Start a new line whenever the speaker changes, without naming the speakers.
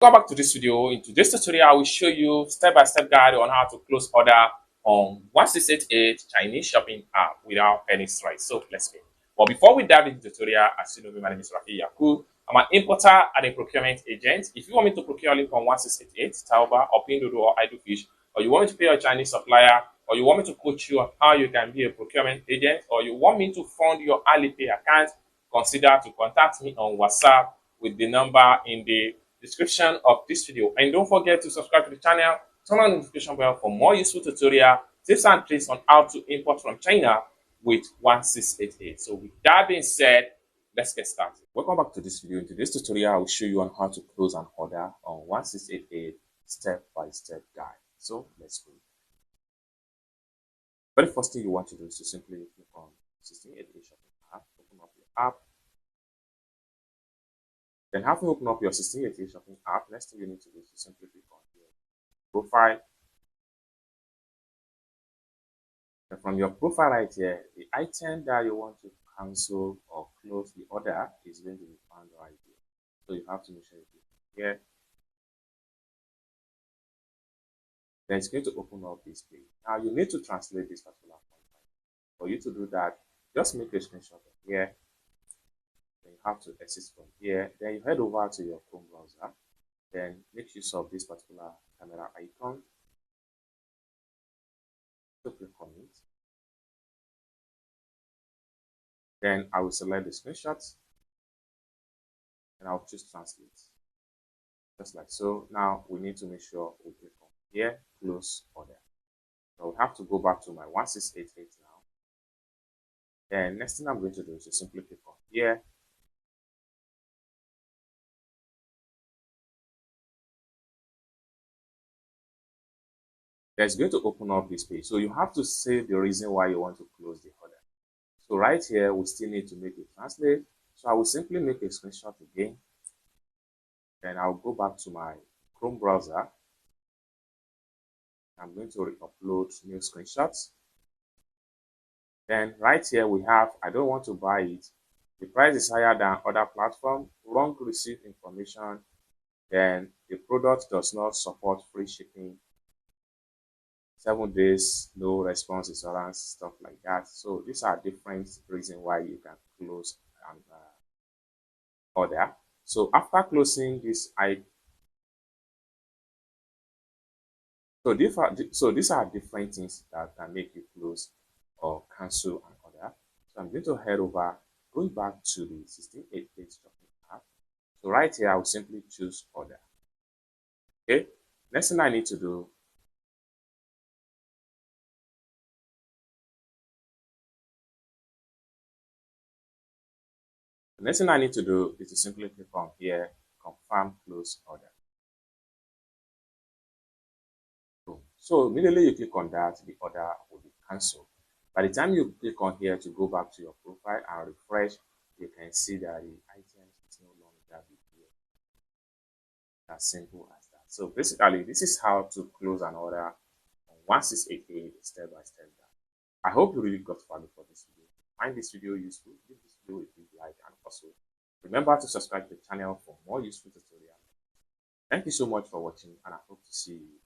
Welcome back to this video. In today's tutorial, I will show you step-by-step guide on how to close order on 1688 Chinese shopping app without any stress. So let's begin. But before we dive into the tutorial, as you know, my name is Rafi Yakub. I'm an importer and a procurement agent. If you want me to procure link from 1688, Taoba, or Pinduoduo, or Idlefish, or you want me to pay a Chinese supplier, or you want me to coach you on how you can be a procurement agent, or you want me to fund your Alipay account, consider to contact me on WhatsApp with the number in the description of this video. And don't forget to subscribe to the channel, turn on the notification bell for more useful tutorial, tips and tricks on how to import from China with 1688. So with that being said, let's get started. Welcome back to this video. In today's tutorial, I will show you on how to close an order on 1688 step-by-step guide. So let's go. Very first thing you want to do is to simply click on 1688 shopping app, open up your app. Then after you open up your 1688 shopping app, next thing you need to do is to simply click on your profile. And from your profile right here, the item that you want to cancel or close the order is going to be found right here. So you have to make sure you click here. Then it's going to open up this page. Now you need to translate this particular content. For you to do that, just make a screenshot of here. Then you have to exit from here. Then you head over to your Chrome browser. Then make use of this particular camera icon. So click on it. Then I will select the screenshot and I'll choose translate. Just like so. Now we need to make sure we click on here, close order. So we have to go back to my 1688 now. Then next thing I'm going to do is to simply click on here. That's going to open up this page. So you have to say the reason why you want to close the order. So right here, we still need to make a translate. So I will simply make a screenshot again. Then I'll go back to my Chrome browser. I'm going to upload new screenshots. Then right here we have, I don't want to buy it. The price is higher than other platform. Wrong receipt information. Then the product does not support free shipping. 7 days, no response insurance, stuff like that. So these are different reasons why you can close an order. So after closing this, these are different things that can make you close or cancel an order. So I'm going to head over, going back to the 1688 shopping app. So right here, I will simply choose order. Okay. Next thing I need to do . The next thing I need to do is to simply click on here, confirm close order. So immediately you click on that, the order will be cancelled. By the time you click on here to go back to your profile and refresh, you can see that the item is no longer here. As simple as that. So basically, this is how to close an order on 1688 step by step. I hope you really got value for this video. Find this video useful, give this video a big like, and also remember to subscribe to the channel for more useful tutorials. Thank you so much for watching, and I hope to see you